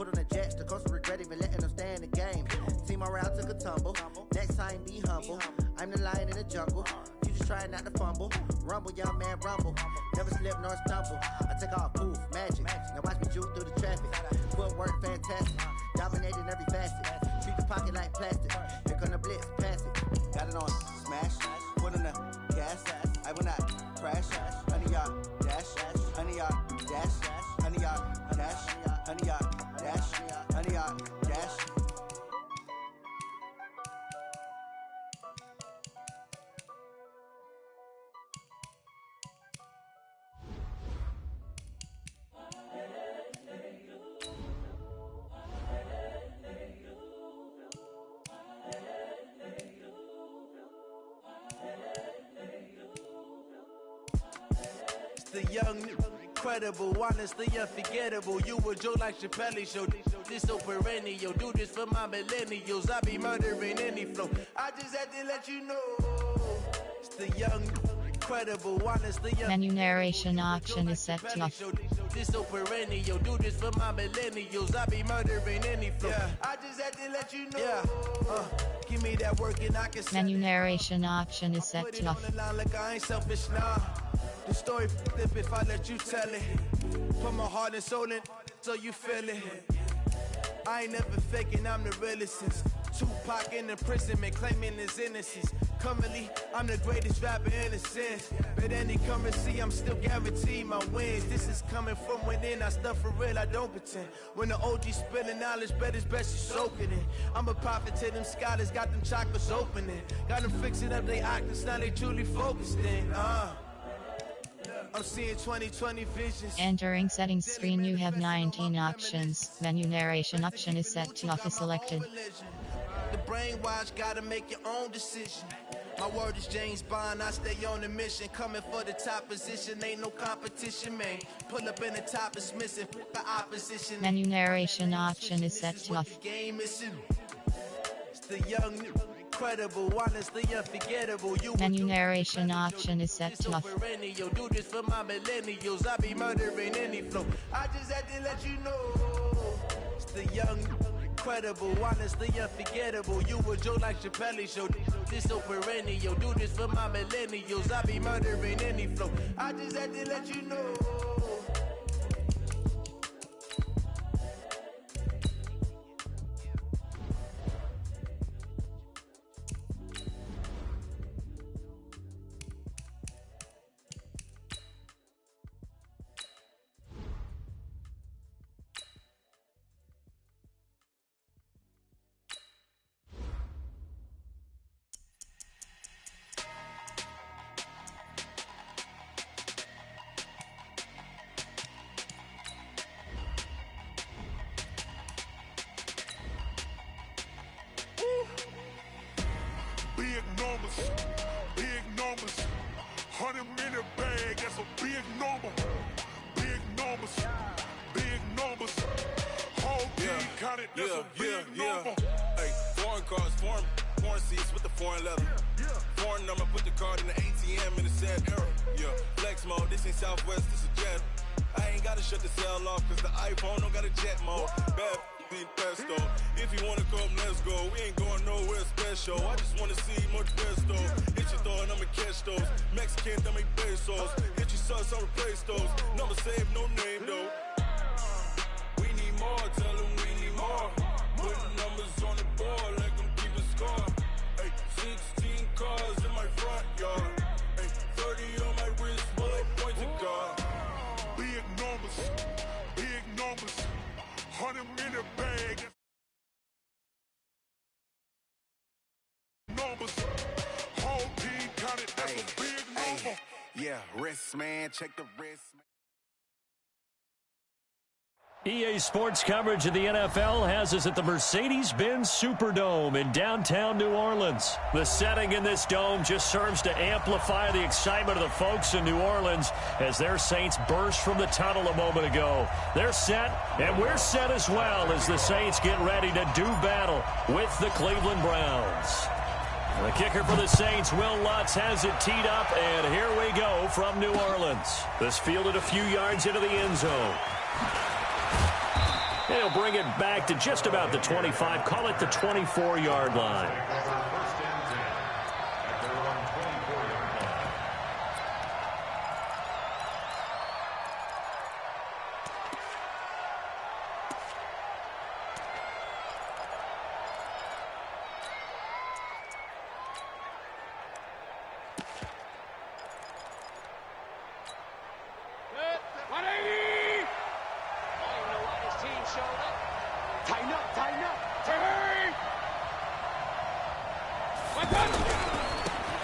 Put on the jets, the coast regret even letting them stay in the game. Team around took a tumble. Next time be humble. I'm the lion in the jungle. You just trying not to fumble. Rumble, young man, rumble. Never slip nor stumble. I take off, poof, magic. Now watch me juke through the traffic. Footwork fantastic. Dominating every facet. Treat the pocket like plastic. Here come the blitz, pass it. Got it on smash. Put on the gas. I will not crash. Honey yard dash. Honey yard dash. Honey yard dash. Honey yard dash. Honey yard dash. The young, incredible, honestly unforgettable. You a Joe like Chappelle show. This so perennial. Do this for my millennials. I be murdering any flow. I just had to let you know. It's the young, incredible, honestly. Menu narration option is set to off. This so perennial. Do this for my millennials. I be murdering any flow. I just had to let you know. Give me that work and I can. Menu narration option is set to off. Like I ain't selfish now. The story flip if I let you tell it. Put my heart and soul in so you feel it. I ain't never faking, I'm the realest since Tupac in imprisonment, claiming his innocence. Currently, I'm the greatest rapper in a sense. But any currency, I'm still guaranteed my wins. This is coming from within, I stuff for real, I don't pretend. When the OG spilling knowledge, bet it's best you soaking it. I'm a prophet to them scholars, got them chakras opening. Got them fixing up they octaves, now they truly focused in. I'm seeing 2020 visions. Entering settings screen, you have 19 options. Menu narration option is set to off is selected. The brainwash, gotta make your own decision. My word is James Bond, I stay on the mission. Coming for the top position, ain't no competition, man. Pull up in the top is missing, the opposition. Menu narration option is set to off. It's the young, incredible, honestly unforgettable. Menu narration option is set to off. Do this for my millennials. I be murdering any flow. I just had to let you know. It's the young, incredible, honestly unforgettable. You a Joe like Chappelle show. This so perennial. Do this for my millennials. I be murdering any flow. I just had to let you know. Big numbers, 100 minute bag, that's a big number. Big numbers, whole team counted, that's a big number. Hey, foreign cars, foreign seats with the foreign leather. Foreign number, put the card in the ATM in the sad era. Yeah, flex mode, this ain't Southwest, this is Jet. I ain't gotta shut the cell off, cause the iPhone don't got a jet mode. Bad being pesto. If you wanna come, let's go. We ain't going nowhere special. I just wanna see more pesto. Hit your thought, I'ma catch those. Mexican, dummy pesos. Hit your sauce, I'll replace those. Number save, no name though. We need more, tell them we need more. Putting numbers on the board, like I'm keeping score. Hey, 16 cars in my front yard. Hey, 30 on my wrist, bullet point to God. Big numbers, 100 minute bag. Numbers, whole team counted, that's a big number. Yeah, wrist man, check the wrist. EA Sports coverage of the NFL has us at the Mercedes-Benz Superdome in downtown New Orleans. The setting in this dome just serves to amplify the excitement of the folks in New Orleans as their Saints burst from the tunnel a moment ago. They're set, and we're set as well as the Saints get ready to do battle with the Cleveland Browns. The kicker for the Saints, Will Lutz, has it teed up, and here we go from New Orleans. This fielded a few yards into the end zone. they'll bring it back to just about the 25. Call it the 24-yard line.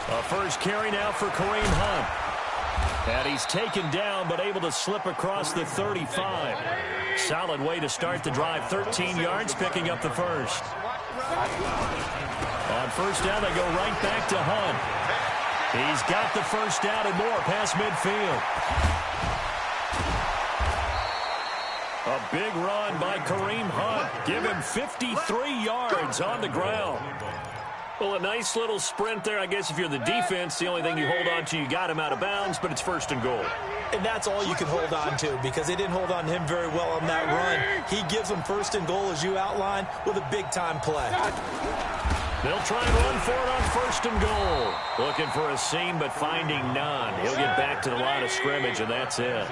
A first carry now for Kareem Hunt. And he's taken down, but able to slip across the 35. Solid way to start the drive. 13 yards, picking up the first. On first down, they go right back to Hunt. He's got the first down and more past midfield. A big run by Kareem Hunt. Give him 53 yards on the ground. Well, a nice little sprint there. I guess if you're the defense, the only thing you hold on to, you got him out of bounds, but it's first and goal. And that's all you can hold on to because they didn't hold on to him very well on that run. He gives them first and goal, as you outlined, with a big-time play. They'll try and run for it on first and goal. Looking for a seam, but finding none. He'll get back to the line of scrimmage, and that's it.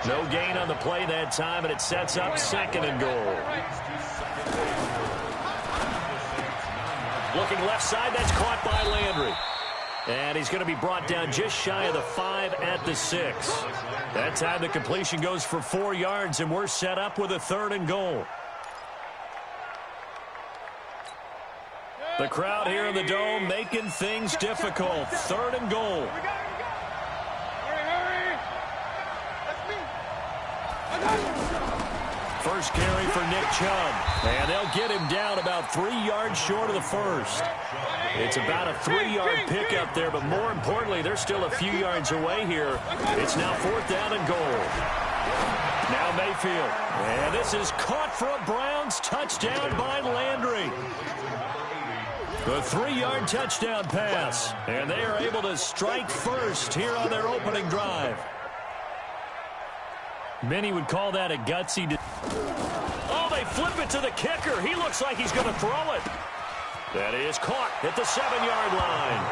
No gain on the play that time, and it sets up second and goal. Looking left side, that's caught by Landry. And he's going to be brought down just shy of the 5 at the 6. That time the completion goes for 4 yards, and we're set up with a third and goal. The crowd here in the Dome making things difficult. Third and goal. First carry for Nick Chubb. And they'll get him down about 3 yards short of the first. It's about a 3-yard pickup there, but more importantly, they're still a few yards away here. It's now fourth down and goal. Now Mayfield. And this is caught for a Browns touchdown by Landry. The 3-yard touchdown pass. And they are able to strike first here on their opening drive. Many would call that a gutsy. Oh, they flip it to the kicker. He looks like he's going to throw it. That is caught at the 7-yard line.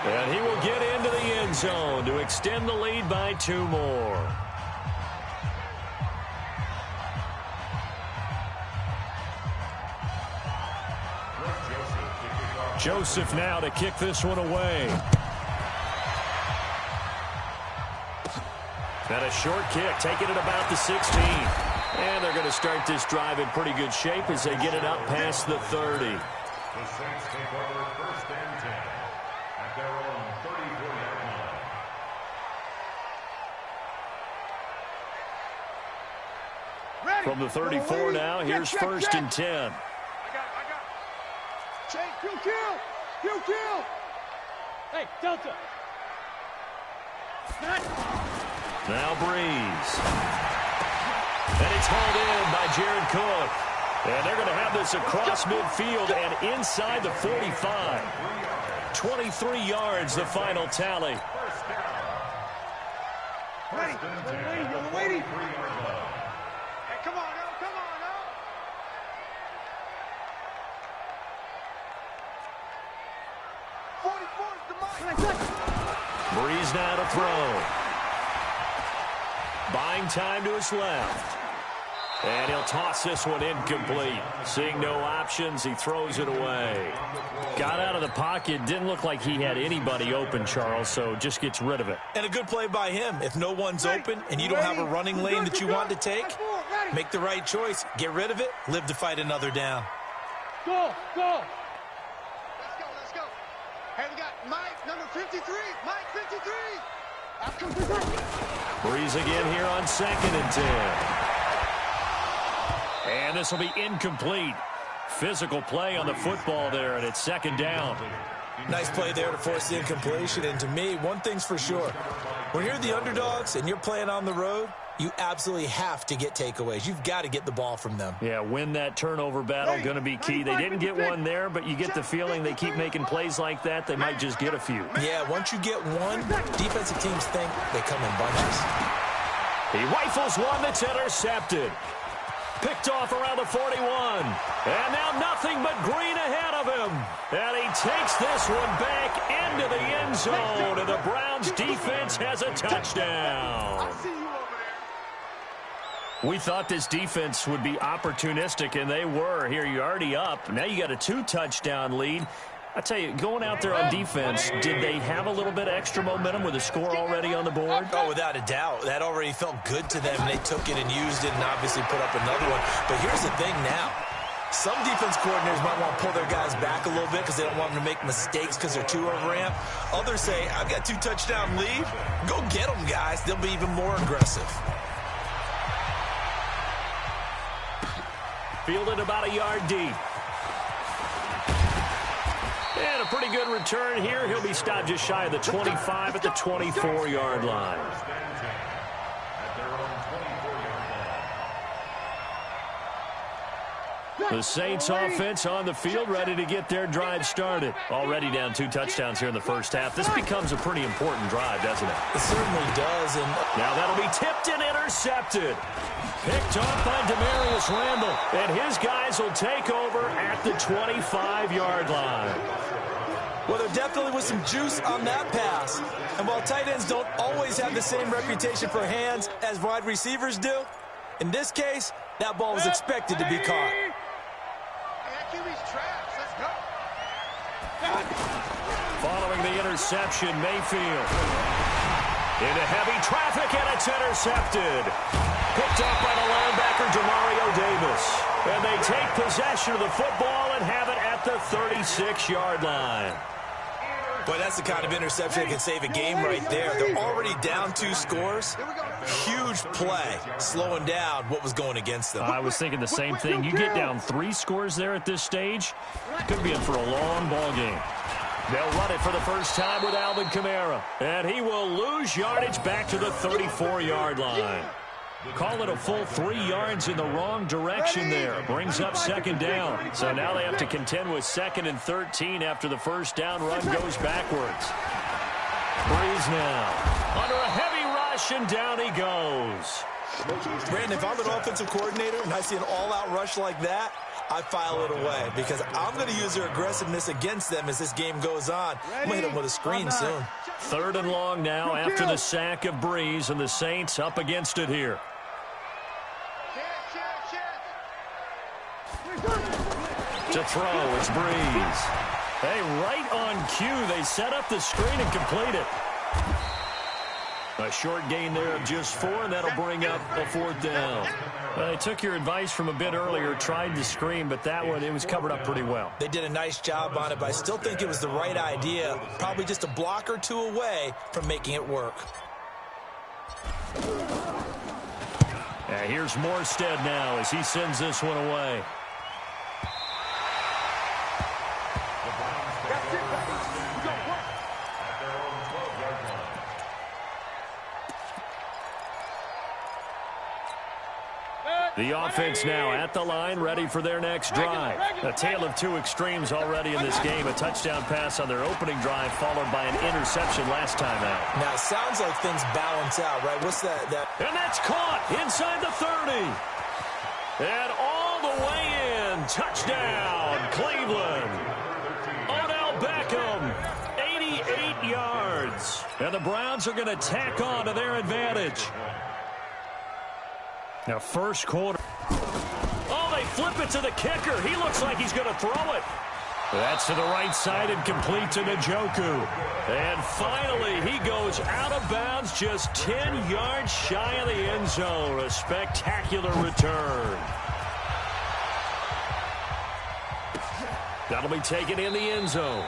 And he will get into the end zone to extend the lead by 2 more. Joseph now to kick this one away. And a short kick, taking it about the 16. And they're going to start this drive in pretty good shape as they get it up past the 30. The Saints take over first and 10 at their own 34-yard line. From the 34 now, here's first and 10. I got. Change, kill. Hey, Delta. Now Breeze. And it's hauled in by Jared Cook. And they're going to have this across midfield and inside the 45. 23 yards, the final tally. Waiting. Hey, come on now. Breeze now to throw. Buying time to his left. And he'll toss this one incomplete. Seeing no options, he throws it away. Got out of the pocket. Didn't look like he had anybody open, Charles, so just gets rid of it. And a good play by him. If no one's open and you don't have a running lane that you want to take, make the right choice. Get rid of it. Live to fight another down. Go. Let's go. Hey, we got Mike, number 53. Mike, 53. Breeze again here on second and 10. And this will be incomplete. Physical play on the football there, and it's second down. Nice play there to force the incompletion. And to me, one thing's for sure. When you're the underdogs and you're playing on the road, you absolutely have to get takeaways. You've got to get the ball from them. Yeah, win that turnover battle, going to be key. They didn't get one there, but you get the feeling they keep making plays like that, they might just get a few. Yeah, once you get one, defensive teams think they come in bunches. He rifles one that's intercepted. Picked off around the 41. And now nothing but green ahead of him. And he takes this one back into the end zone. And the Browns defense has a touchdown. We thought this defense would be opportunistic, and they were. Here, you're already up. Now you got a 2-touchdown lead. I tell you, going out there on defense, did they have a little bit of extra momentum with a score already on the board? Oh, without a doubt. That already felt good to them. They took it and used it and obviously put up another one. But here's the thing now. Some defense coordinators might want to pull their guys back a little bit because they don't want them to make mistakes because they're too overamped. Others say, I've got 2-touchdown lead. Go get them, guys. They'll be even more aggressive. Fielded about a yard deep. And a pretty good return here. He'll be stopped just shy of the 25 at the 24-yard line. The Saints offense on the field, ready to get their drive started. Already down 2 touchdowns here in the first half. This becomes a pretty important drive, doesn't it? It certainly does. And now that'll be tipped and intercepted. Picked off by Demarius Randall. And his guys will take over at the 25-yard line. Well, there definitely was some juice on that pass. And while tight ends don't always have the same reputation for hands as wide receivers do, in this case, that ball was expected to be caught. Following the interception, Mayfield into heavy traffic, and it's intercepted. Picked up by the linebacker, Demario Davis. And they take possession of the football and have it at the 36-yard line. Boy, that's the kind of interception that can save a game right there. They're already down 2 scores. Huge play, slowing down what was going against them. I was thinking the same thing. You get down 3 scores there at this stage, could be in for a long ball game. They'll run it for the first time with Alvin Kamara. And he will lose yardage back to the 34-yard line. Call it a full 3 yards in the wrong direction there. Brings up second down. So now they have to contend with 2nd and 13 after the first down run goes backwards. Breeze now under a heavy rush, and down he goes. Brandon, if I'm an offensive coordinator and I see an all-out rush like that, I file it away because I'm going to use their aggressiveness against them as this game goes on. I'm going to hit them with a screen soon. 3rd and long now after the sack of Breeze, and the Saints up against it here. To throw, it's Breeze. Hey, right on cue, they set up the screen and complete it. A short gain there of just 4, and that'll bring up a 4th down. They took your advice from a bit earlier, tried to screen, but that one, it was covered up pretty well. They did a nice job on it, but I still think it was the right idea. Probably just a block or 2 away from making it work. Here's Morstead now as he sends this one away. The offense now at the line, ready for their next drive. A tale of 2 extremes already in this game. A touchdown pass on their opening drive, followed by an interception last time out. Now, it sounds like things balance out, right? What's that? And that's caught inside the 30. And all the way in. Touchdown, Cleveland. Odell Beckham, 88 yards. And the Browns are going to tack on to their advantage. Now, first quarter. Oh, they flip it to the kicker. He looks like he's going to throw it. That's to the right side and complete to Njoku. And finally, he goes out of bounds just 10 yards shy of the end zone. A spectacular return. That'll be taken in the end zone.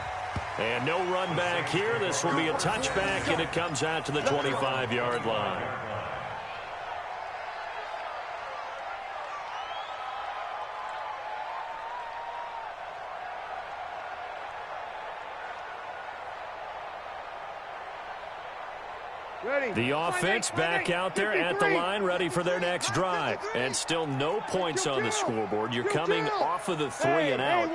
And no run back here. This will be a touchback, and it comes out to the 25-yard line. The offense back out there at the line, ready for their next drive. And still no points on the scoreboard. You're coming off of the 3 and out.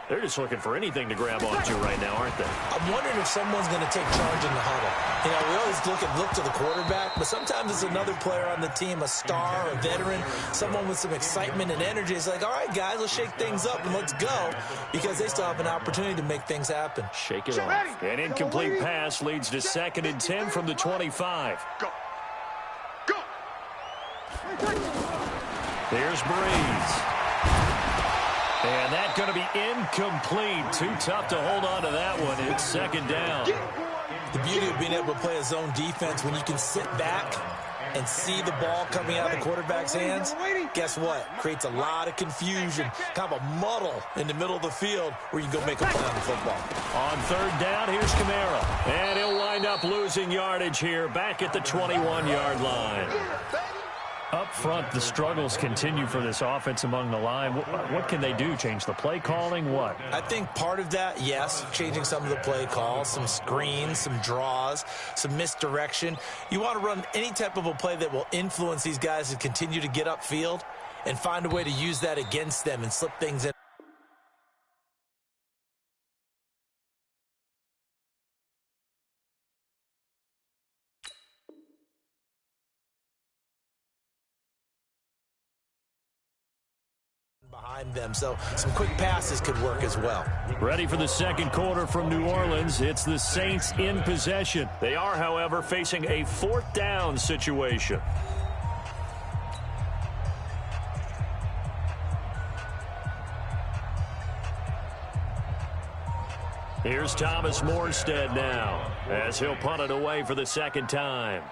They're just looking for anything to grab onto right now, aren't they? I'm wondering if someone's going to take charge in the huddle. You know, we always look to the quarterback, but sometimes it's another player on the team, a star, a veteran, someone with some excitement and energy. It's like, all right, guys, let's shake things up and let's go, because they still have an opportunity to make things happen. Shake it off. An incomplete pass leads to 2nd and 10 from the 25. Go. Here's Breeze. And that's going to be incomplete. Too tough to hold on to that one. It's 2nd down. The beauty of being able to play a zone defense, when you can sit back and see the ball coming out of the quarterback's hands, guess what? Creates a lot of confusion, kind of a muddle in the middle of the field where you can go make a play on the football. On 3rd down, here's Kamara. And he'll wind up losing yardage here, back at the 21-yard line. Up front, the struggles continue for this offense among the line. What can they do? Change the play calling? What? I think part of that, yes, changing some of the play calls, some screens, some draws, some misdirection. You want to run any type of a play that will influence these guys to continue to get upfield and find a way to use that against them and slip things in. Behind them, so some quick passes could work as well. Ready for the 2nd quarter from New Orleans. It's the Saints in possession. They are, however, facing a 4th down situation. Here's Thomas Morstead now, as he'll punt it away for the 2nd time.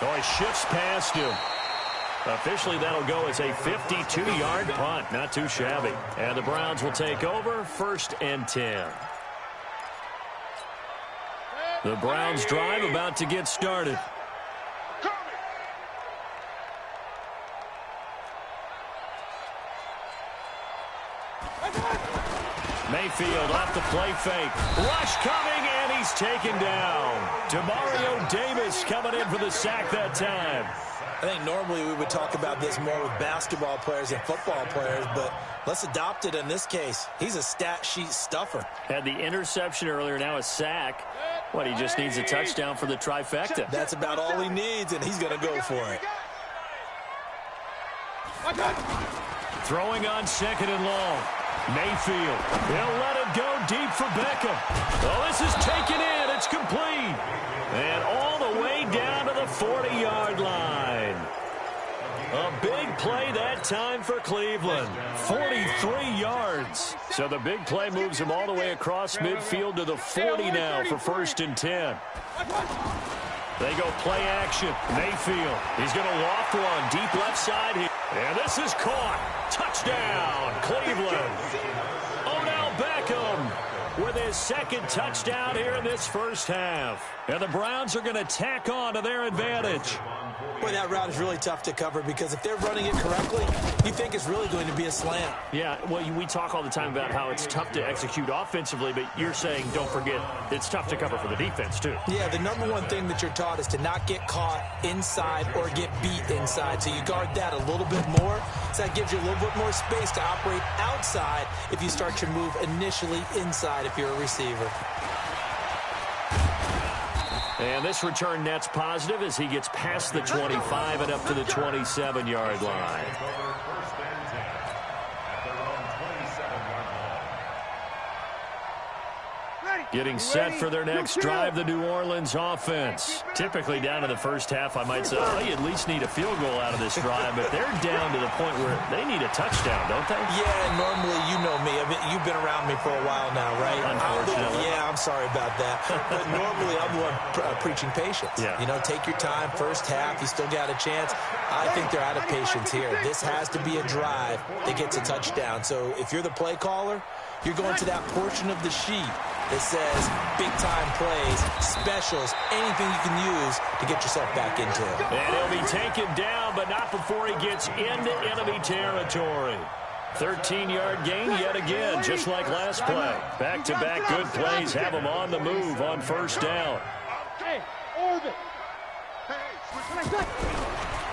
Oh, he shifts past him. Officially, that'll go as a 52-yard punt. Not too shabby. And the Browns will take over, 1st and 10. The Browns drive about to get started. Mayfield off the play fake. Rush coming, and he's taken down. Demario Davis coming in for the sack that time. I think normally we would talk about this more with basketball players and football players, but let's adopt it in this case. He's a stat sheet stuffer. Had the interception earlier, now a sack. What, he just needs a touchdown for the trifecta. That's about all he needs, and he's going to go for it. Throwing on 2nd and long. Mayfield, he'll let it go deep for Beckham. Oh, this is taken in. It's complete. And all the way down to the 40-yard line. A big play that time for Cleveland. 43 yards. So the big play moves him all the way across midfield to the 40 now for 1st and 10. They go play action. Mayfield, he's going to loft one deep left side here. And this is caught. Touchdown, Cleveland. Odell Beckham with his 2nd touchdown here in this 1st half. And the Browns are going to tack on to their advantage. Boy, that route is really tough to cover because if they're running it correctly, you think it's really going to be a slant. Yeah, well, we talk all the time about how it's tough to execute offensively, but you're saying, don't forget, it's tough to cover for the defense, too. Yeah, the number one thing that you're taught is to not get caught inside or get beat inside. So you guard that a little bit more. So that gives you a little bit more space to operate outside if you start your move initially inside if you're a receiver. And this return net's positive as he gets past the 25 and up to the 27-yard line. Getting set for their next drive, the New Orleans offense. Typically down to the 1st half, I might say, oh, you at least need a field goal out of this drive, but they're down to the point where they need a touchdown, don't they? Yeah, normally, you know me. You've been around me for a while now, right? Unfortunately. Yeah, I'm sorry about that. But normally, I'm the one preaching patience. Yeah. You know, take your time, 1st half, you still got a chance. I think they're out of patience here. This has to be a drive that gets a touchdown. So if you're the play caller, you're going to that portion of the sheet that says big-time plays, specials, anything you can use to get yourself back into it. And he'll be taken down, but not before he gets into enemy territory. 13-yard gain yet again, just like last play. Back-to-back good plays have him on the move on 1st down. Hey, orbit.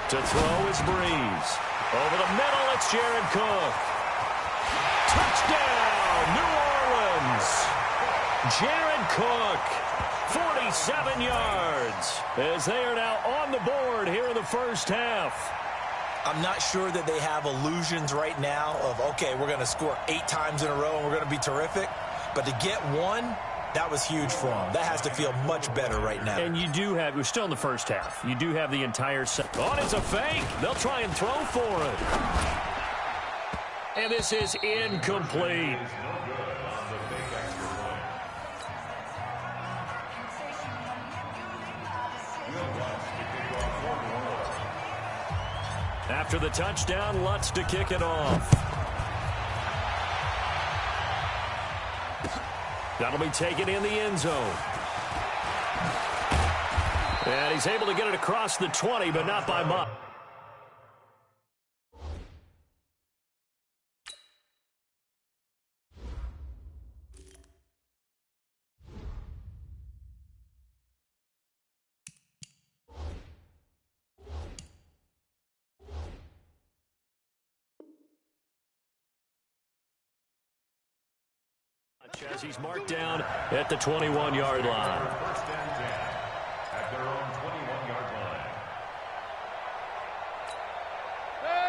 To throw is Breeze. Over the middle, it's Jared Cook. Touchdown, New Orleans. Jared Cook, 47 yards, as they are now on the board here in the first half. I'm not sure that they have illusions right now of, okay, we're going to score 8 times in a row and we're going to be terrific. But to get one, that was huge for them. That has to feel much better right now. And you do have, we're still in the first half. You do have the entire set. Oh, it's a fake. They'll try and throw for it. And this is incomplete. After the touchdown, Lutz to kick it off. That'll be taken in the end zone. And he's able to get it across the 20, but not by much. As he's marked down at the 21-yard line. First and 10 at their own 21-yard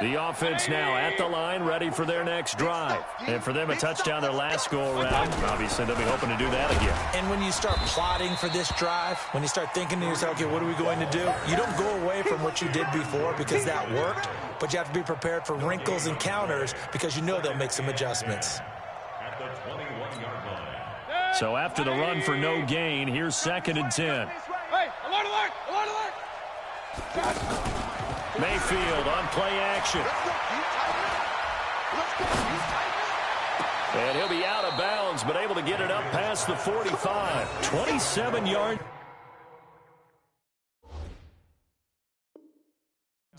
line. The offense now at the line, ready for their next drive. And for them, a touchdown their last go-around. Obviously, they'll be hoping to do that again. And when you start plotting for this drive, when you start thinking to yourself, okay, what are we going to do? You don't go away from what you did before because that worked, but you have to be prepared for wrinkles and counters because you know they'll make some adjustments. At the 21-yard line. So after the run for no gain, here's 2nd and 10. Hey, alert, alert, alert, alert. Mayfield on play action. And he'll be out of bounds, but able to get it up past the 45. 27-yard.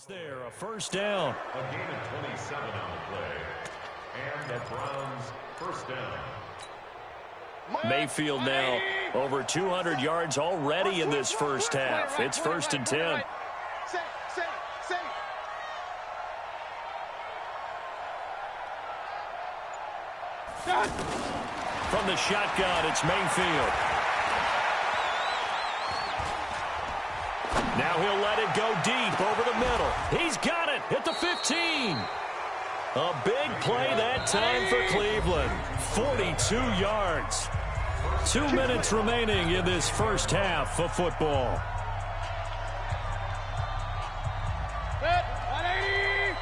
There, a first down. A gain of 27 on the play. And the Browns first down. Mayfield now over 200 yards already in this first half. It's 1st and 10. From the shotgun, it's Mayfield. Now he'll let it go deep over the middle. He's got it at the 15. A big play that time for Cleveland. 42 yards. 2 minutes remaining in this first half of football.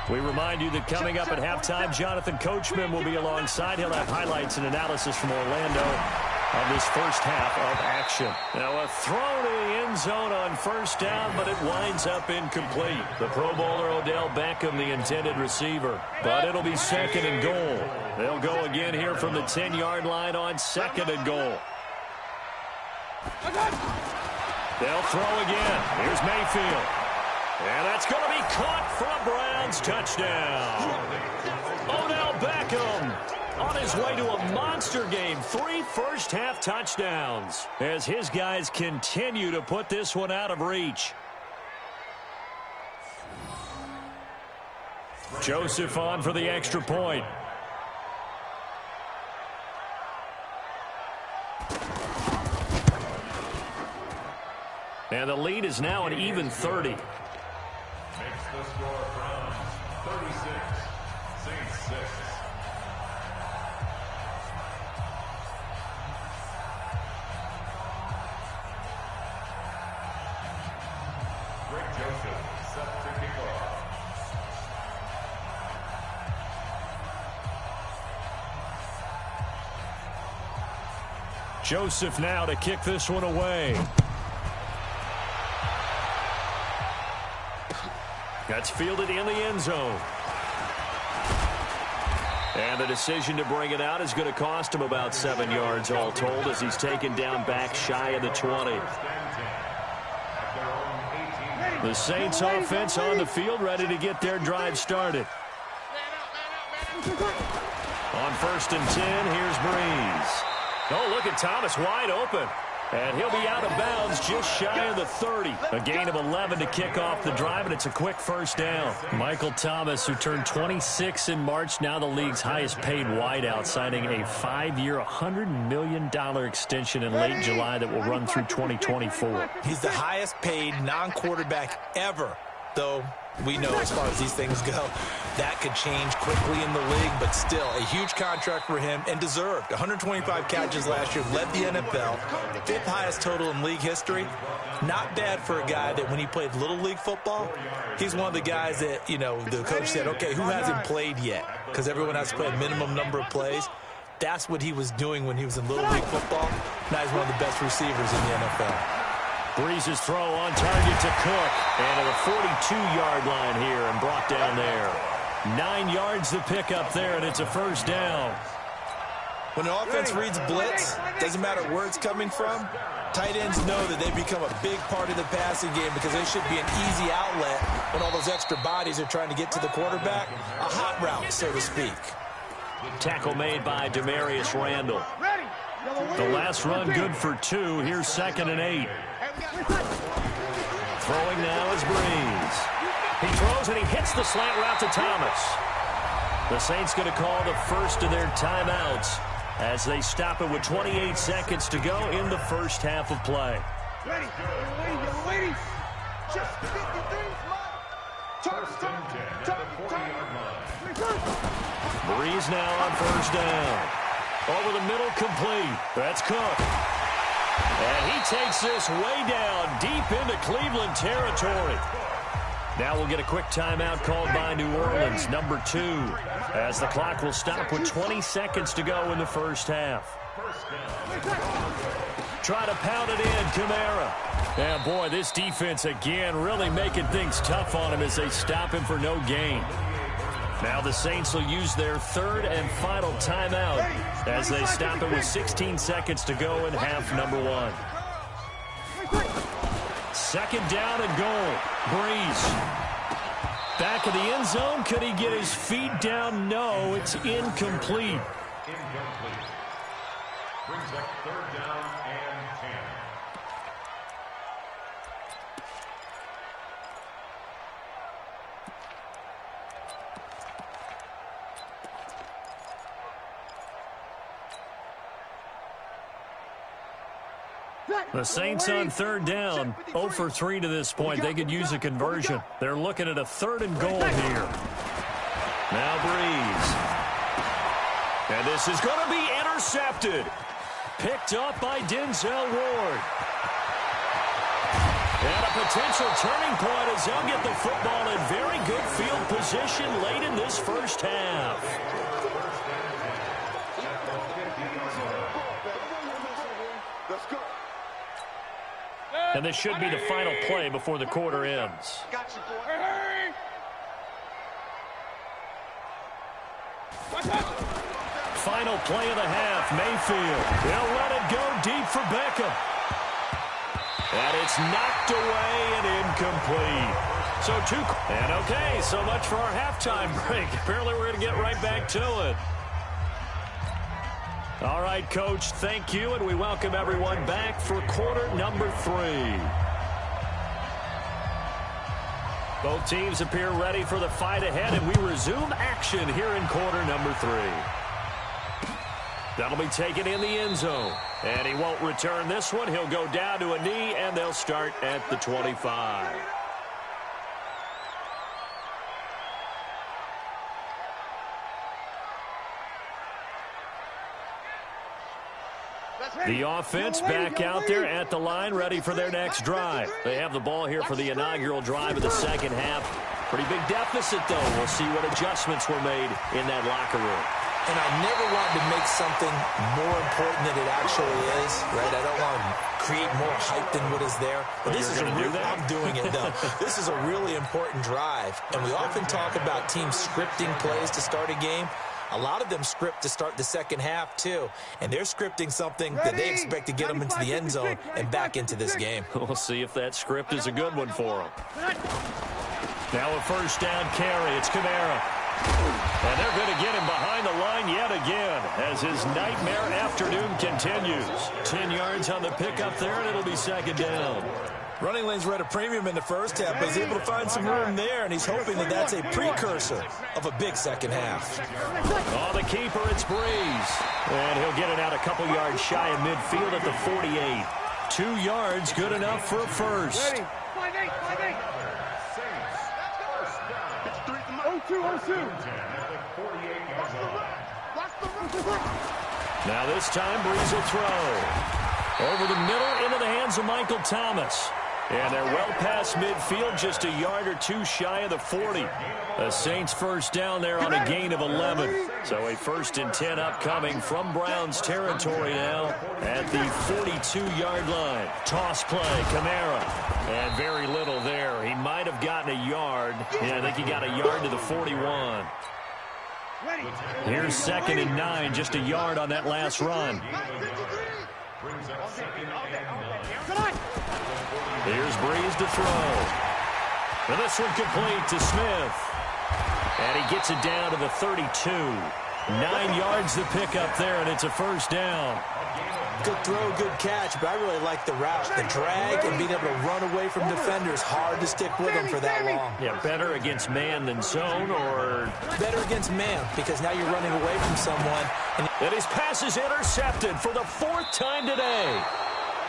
We remind you that coming up at halftime, Jonathan Coachman will be alongside. He'll have highlights and analysis from Orlando of this first half of action. Now a throw to the end zone on first down, but it winds up incomplete. The Pro Bowler Odell Beckham, the intended receiver. But it'll be 2nd and goal. They'll go again here from the 10-yard line on 2nd and goal. They'll throw again. Here's Mayfield. And that's going to be caught for a Browns touchdown. Odell Beckham on his way to a monster game. 3 first-half touchdowns as his guys continue to put this one out of reach. Joseph on for the extra point. And the lead is now an even 30. Makes the score Browns 36, Saints 6. Greg Joseph set to kick off. Joseph now to kick this one away. That's fielded in the end zone. And the decision to bring it out is going to cost him about 7 yards all told as he's taken down back shy of the 20. The Saints offense on the field ready to get their drive started. On 1st and 10, here's Breeze. Oh, look at Thomas wide open. And he'll be out of bounds just shy of the 30. A gain of 11 to kick off the drive, and it's a quick first down. Michael Thomas, who turned 26 in March, now the league's highest paid wideout, signing a 5-year, $100 million extension in late July that will run through 2024. He's the highest paid non-quarterback ever, though we know as far as these things go, that could change quickly in the league, but still a huge contract for him and deserved. 125 catches last year, led the NFL, 5th highest total in league history. Not bad for a guy that when he played Little League football, he's one of the guys that, you know, the coach said, okay, who hasn't played yet? Because everyone has to play a minimum number of plays. That's what he was doing when he was in Little League football. Now he's one of the best receivers in the NFL. Breeze's throw on target to Cook. And at the 42-yard line here and brought down there. 9 yards to pick up there, and it's a first down. When an offense reads blitz, doesn't matter where it's coming from, tight ends know that they become a big part of the passing game because they should be an easy outlet when all those extra bodies are trying to get to the quarterback. A hot route, so to speak. Tackle made by Demarius Randall. The last run good for 2. Here's 2nd and 8. Throwing now is Breeze. He throws and he hits the slant route to Thomas. The Saints going to call the first of their timeouts as they stop it with 28 seconds to go in the first half of play. Ready. Just 53 Breeze now on first down. Over the middle, complete. That's Cook. And he takes this way down deep into Cleveland territory. Now we'll get a quick timeout called by New Orleans, number 2, as the clock will stop with 20 seconds to go in the first half. Try to pound it in, Kamara. Yeah, boy, this defense again really making things tough on him as they stop him for no gain. Now the Saints will use their 3rd and final timeout as they stop it with 16 seconds to go in half number 1. 2nd down and goal. Breeze. Back of the end zone. Could he get his feet down? No, it's incomplete. Brings up 3rd down and 10. The Saints on 3rd down, 0 for 3 to this point. They could use a conversion. They're looking at a 3rd and goal here. Now Breeze. And this is going to be intercepted. Picked up by Denzel Ward. And a potential turning point as they'll get the football in very good field position late in this first half. And this should be the final play before the quarter ends. Final play of the half, Mayfield. They'll let it go deep for Beckham. And it's knocked away and incomplete. And okay, so much for our halftime break. Apparently we're going to get right back to it. All right, Coach, thank you, and we welcome everyone back for quarter number 3. Both teams appear ready for the fight ahead, and we resume action here in quarter number 3. That'll be taken in the end zone, and he won't return this one. He'll go down to a knee, and they'll start at the 25. The offense back out there at the line, ready for their next drive. They have the ball here for the inaugural drive of the second half. Pretty big deficit, though. We'll see what adjustments were made in that locker room. And I never want to make something more important than it actually is, right? I don't want to create more hype than what is there. But this is I'm doing it, though. This is a really important drive. And we often talk about teams scripting plays to start a game. A lot of them script to start the second half, too. And they're scripting something that they expect to get them into the end zone and back into this game. We'll see if that script is a good one for them. Now a first down carry. It's Kamara. And they're going to get him behind the line yet again as his nightmare afternoon continues. 10 yards on the pickup there, and it'll be second down. Running lanes were at a premium in the first half, but he's able to find some room there, and he's hoping that that's a precursor of a big second half. On the keeper, it's Breeze. And he'll get it out a couple yards shy of midfield at the 48. 2 yards, good enough for a first. Ready. 5-8, 5-8. It's 3-2. Now this time, Breeze will throw. Over the middle, into the hands of Michael Thomas. And they're well past midfield, just a yard or two shy of the 40. The Saints first down there on a gain of 11. So a 1st and 10 upcoming from Browns territory now at the 42-yard line. Toss play, Kamara. And very little there. He might have gotten a yard. Yeah, I think he got a yard to the 41. Here's 2nd and 9, just a yard on that last run. Here's Breeze to throw. And this one complete to Smith. And he gets it down to the 32. 9 yards to pick up there, and it's a first down. Good throw, good catch, but I really like the route. The drag and being able to run away from defenders. Hard to stick with them for that long. Yeah, better against man than zone, or... Better against man, because now you're running away from someone. And his pass is intercepted for the 4th time today.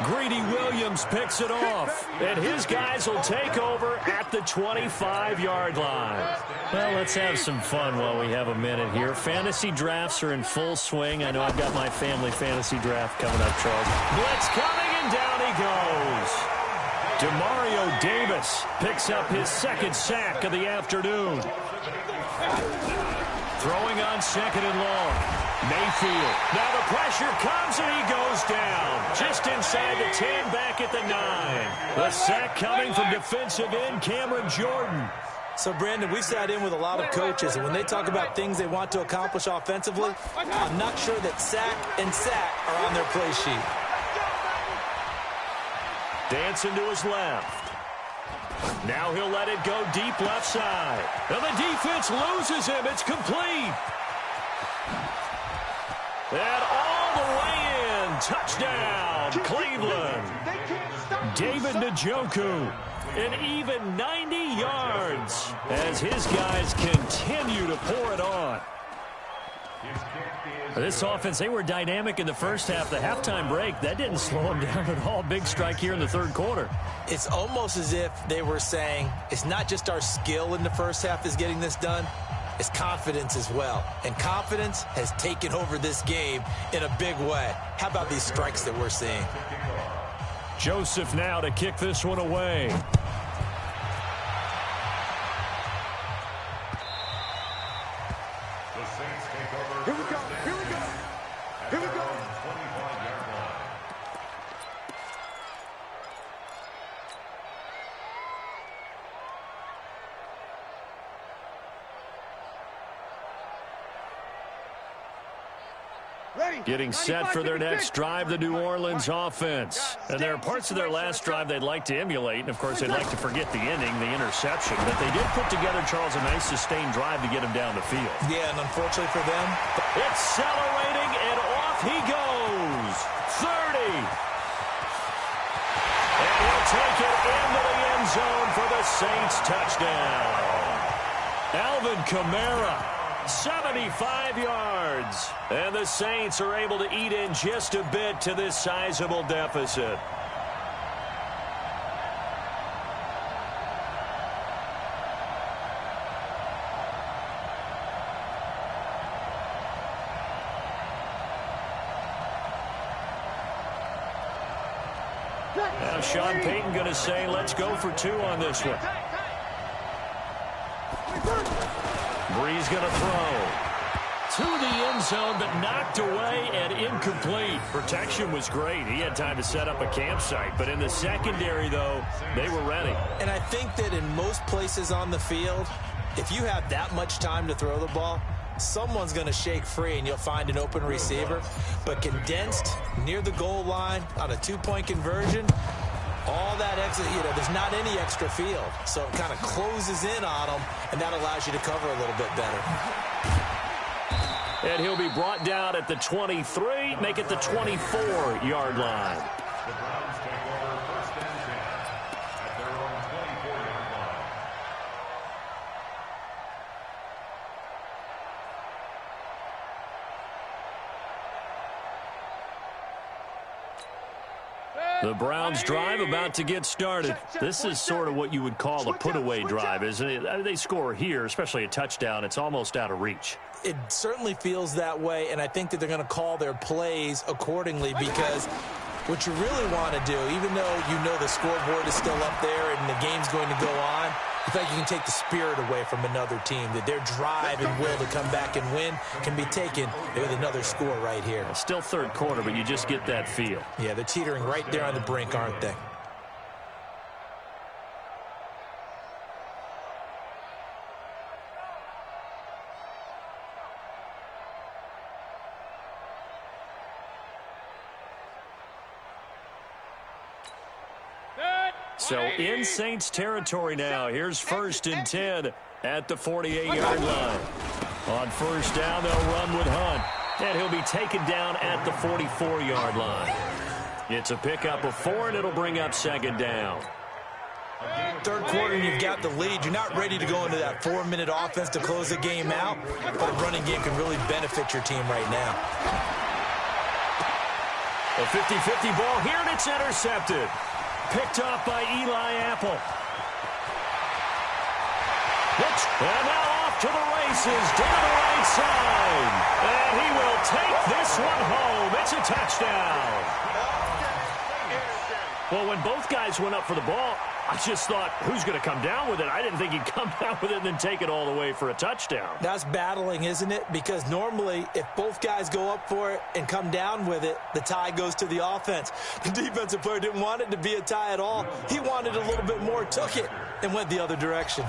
Greedy Williams picks it off, and his guys will take over at the 25-yard line. Well, let's have some fun while we have a minute here. Fantasy drafts are in full swing. I know I've got my family fantasy draft coming up, Charles. Blitz coming, and down he goes. Demario Davis picks up his 2nd sack of the afternoon. Throwing on 2nd and long. Mayfield. Now the pressure comes, and he goes down. Just inside the 10, back at the 9. The sack coming from defensive end Cameron Jordan. So, Brandon, we've sat in with a lot of coaches, and when they talk about things they want to accomplish offensively, I'm not sure that sack and sack are on their play sheet. Dancing to his left. Now he'll let it go deep left side. And the defense loses him. It's complete. And all the way in. Touchdown, Cleveland. David Njoku. An even 90 yards as his guys continue to pour it on. This offense, they were dynamic in the first half. The halftime break, that didn't slow them down at all. Big strike here in the 3rd quarter. It's almost as if they were saying, it's not just our skill in the first half is getting this done. It's confidence as well. And confidence has taken over this game in a big way. How about these strikes that we're seeing? Joseph now to kick this one away. Here we go. Here we go. Here we go. Getting set for their next drive, the New Orleans offense. And there are parts of their last drive they'd like to emulate. And, of course, they'd like to forget the ending, the interception. But they did put together, Charles, a nice sustained drive to get him down the field. Yeah, and unfortunately for them, accelerating, and off he goes. 30. And he'll take it into the end zone for the Saints touchdown. Alvin Kamara. 75 yards. And the Saints are able to eat in just a bit to this sizable deficit. Now Sean Payton going to say, let's go for 2 on this one. Breeze going to throw to the end zone, but knocked away and incomplete. Protection was great. He had time to set up a campsite, but in the secondary, though, they were ready. And I think that in most places on the field, if you have that much time to throw the ball, someone's going to shake free and you'll find an open receiver. But condensed near the goal line on a 2-point conversion, All that extra, there's not any extra field. So it kind of closes in on them, and that allows you to cover a little bit better. And he'll be brought down at the 23, make it the 24-yard line. The Browns take over first and 10 at their own 24-yard line. The Browns drive about to get started. This is sort of what you would call a put-away drive, isn't it? They score here, especially a touchdown. It's almost out of reach. It certainly feels that way, and I think that they're going to call their plays accordingly because what you really want to do, even though you know the scoreboard is still up there and the game's going to go on, I think you can take the spirit away from another team, that their drive and will to come back and win can be taken with another score right here. Still third quarter, but you just get that feel. Yeah, they're teetering right there on the brink, aren't they? So in Saints territory now. Here's first and 10 at the 48-yard line. On first down, they'll run with Hunt. And he'll be taken down at the 44-yard line. It's a pickup of 4, and it'll bring up second down. Third quarter, and you've got the lead. You're not ready to go into that 4-minute offense to close the game out, but a running game can really benefit your team right now. A 50-50 ball here, and it's intercepted. Picked off by Eli Apple. And now off to the races down the right side. And he will take this one home. It's a touchdown. Well, when both guys went up for the ball, I just thought, who's going to come down with it? I didn't think he'd come down with it and then take it all the way for a touchdown. That's battling, isn't it? Because normally, if both guys go up for it and come down with it, the tie goes to the offense. The defensive player didn't want it to be a tie at all. He wanted a little bit more, took it, and went the other direction.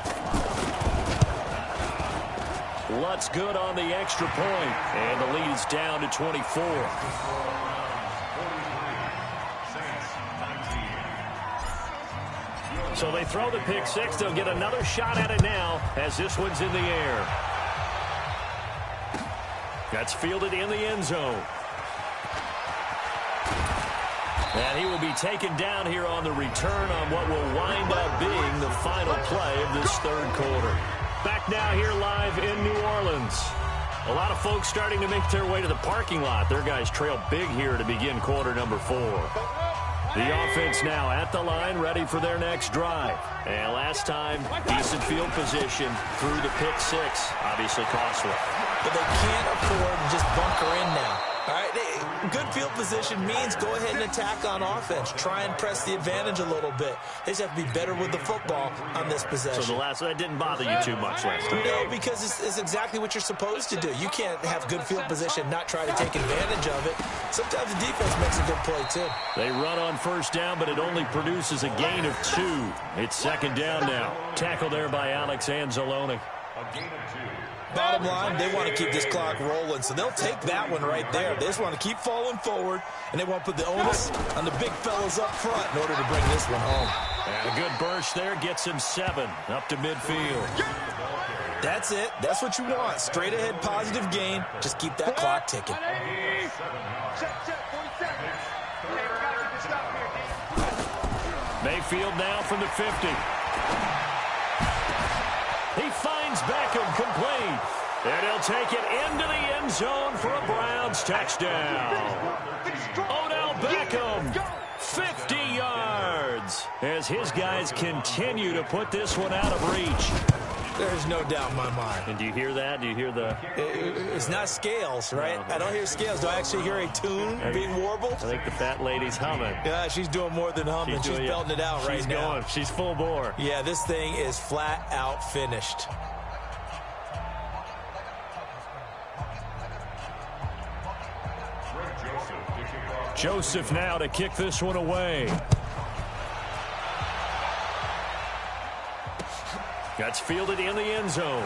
Lutz good on the extra point, and the lead is down to 24. So they throw the pick six. They'll get another shot at it now as this one's in the air. That's fielded in the end zone. And he will be taken down here on the return on what will wind up being the final play of this third quarter. Back now here live in New Orleans. A lot of folks starting to make their way to the parking lot. Their guys trail big here to begin quarter number 4. The offense now at the line, ready for their next drive. And last time, decent field position through the pick six. Obviously costly. But they can't afford to just bunker in now. All right, good field position means go ahead and attack on offense. Try and press the advantage a little bit. They just have to be better with the football on this possession. So that didn't bother you too much last time? No, because it's exactly what you're supposed to do. You can't have good field position and not try to take advantage of it. Sometimes the defense makes a good play, too. They run on first down, but it only produces a gain of 2. It's second down now. Tackle there by Alex Anzalone. A gain of 2. Bottom line, they want to keep this clock rolling, so they'll take that one right there. They just want to keep falling forward, and they want to put the onus on the big fellas up front in order to bring this one home. And a good burst there gets him 7 up to midfield. That's it. That's what you want. Straight ahead, positive gain. Just keep that clock ticking. Mayfield now from the 50. He finds Beckham complete. And he'll take it into the end zone for a Browns touchdown. Odell Beckham, 50 yards, as his guys continue to put this one out of reach. There's no doubt in my mind. And do you hear that? Do you hear the... It's not scales, right? No. I don't hear scales. Do I actually hear a tune being warbled? I think the fat lady's humming. Yeah, she's doing more than humming. She's belting it out right now. Going. She's full bore. Yeah, this thing is flat out finished. Joseph now to kick this one away. That's fielded in the end zone.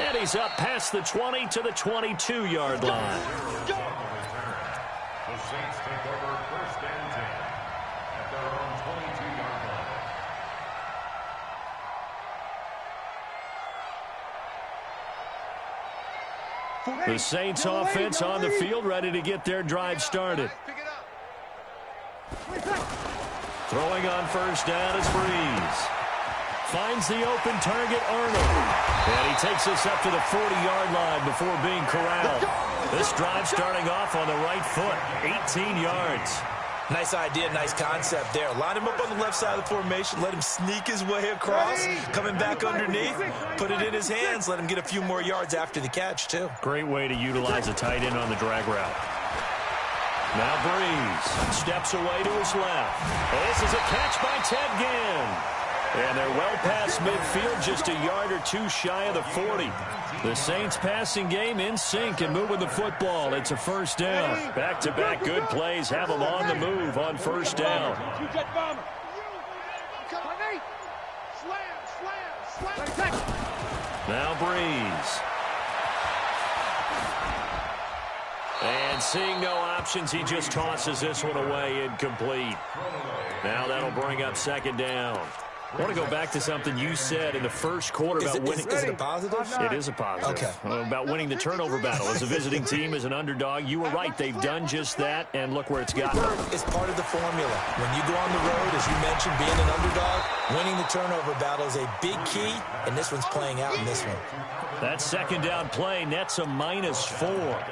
And he's up past the 20 to the 22-yard line. Saints take over 1st and 10 at their own 22-yard line. The Saints offense on the field, ready to get their drive started. Throwing on 1st down is Breeze. Finds the open target, Arnold. And he takes us up to the 40-yard line before being corralled. This drive starting off on the right foot, 18 yards. Nice idea, nice concept there. Line him up on the left side of the formation, let him sneak his way across, coming back underneath, put it in his hands, let him get a few more yards after the catch, too. Great way to utilize a tight end on the drag route. Now Breeze steps away to his left. This is a catch by Ted Ginn. And they're well past midfield, just a yard or two shy of the 40. The Saints passing game in sync and moving the football. It's a 1st down. Back-to-back good plays have them on the move on 1st down. Now Breeze. And seeing no options, he just tosses this one away, incomplete. Now that'll bring up 2nd down. I want to go back to something you said in the first quarter about winning. Is it a positive? It is a positive. Okay. About winning the turnover battle. As a visiting team, as an underdog, you were right. They've done just that, and look where it's gotten them. It's part of the formula. When you go on the road, as you mentioned, being an underdog, winning the turnover battle is a big key, and this one's playing out in this one. That 2nd down play nets a -4.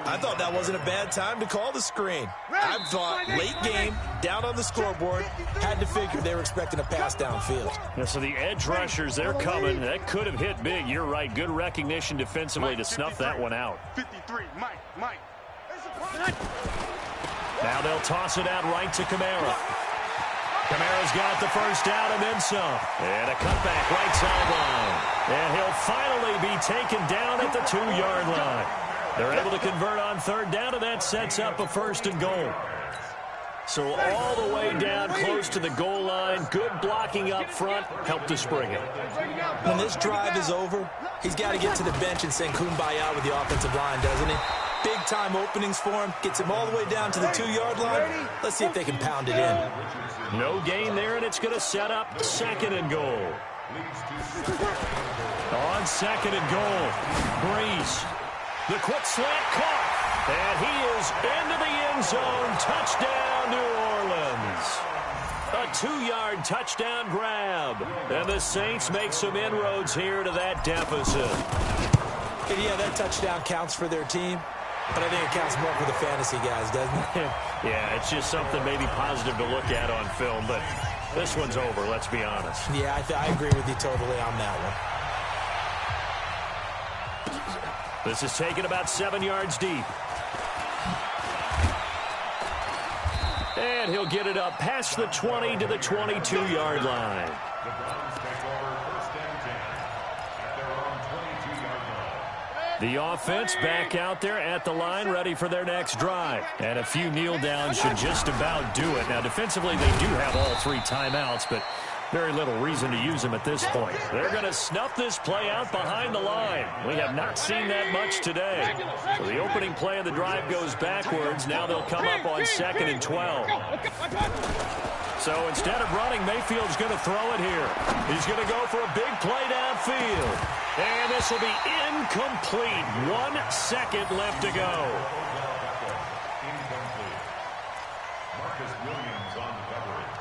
I thought that wasn't a bad time to call the screen. I thought late game, down on the scoreboard, had to figure they were expecting a pass downfield. Yeah, so the edge rushers, they're coming. That could have hit big. You're right. Good recognition defensively to snuff that one out. 53, Mike. Now they'll toss it out right to Kamara. Kamara's got the 1st down and then some. And a cutback right sideline. And he'll finally be taken down at the 2-yard line. They're able to convert on 3rd down, and that sets up a 1st and goal. So all the way down close to the goal line. Good blocking up front. Helped to spring it. When this drive is over, he's got to get to the bench and sing kumbaya with the offensive line, doesn't he? Big-time openings for him. Gets him all the way down to the 2-yard line. Let's see if they can pound it in. No gain there, and it's going to set up 2nd and goal. On 2nd and goal, Breeze. The quick slant caught, and he is into the end zone. Touchdown, New Orleans. A 2-yard touchdown grab, and the Saints make some inroads here to that deficit. And yeah, that touchdown counts for their team, but I think it counts more for the fantasy guys, doesn't it? Yeah, it's just something maybe positive to look at on film, but this one's over, let's be honest. Yeah, I agree with you totally on that one. This is taken about 7 yards deep. And he'll get it up past the 20 to the 22-yard line. The Browns take over 1st and 10 at their own 22-yard line. The offense back out there at the line, ready for their next drive. And a few kneel downs should just about do it. Now, defensively, they do have all 3 timeouts, but very little reason to use them at this point. They're going to snuff this play out behind the line. We have not seen that much today. So the opening play of the drive goes backwards. Now they'll come up on 2nd and 12. So instead of running, Mayfield's going to throw it here. He's going to go for a big play downfield. And this will be incomplete. 1 second left to go. Incomplete. Marcus Williams on coverage.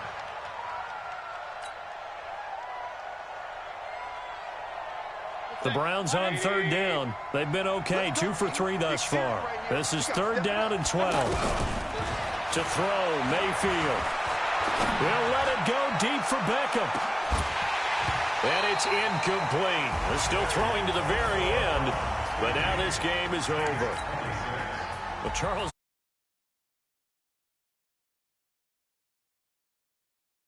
The Browns on 3rd down. They've been okay, 2 for 3 thus far. This is 3rd down and 12. To throw, Mayfield. He'll let it go deep for Beckham. And it's incomplete. They're still throwing to the very end, but now this game is over. But Charles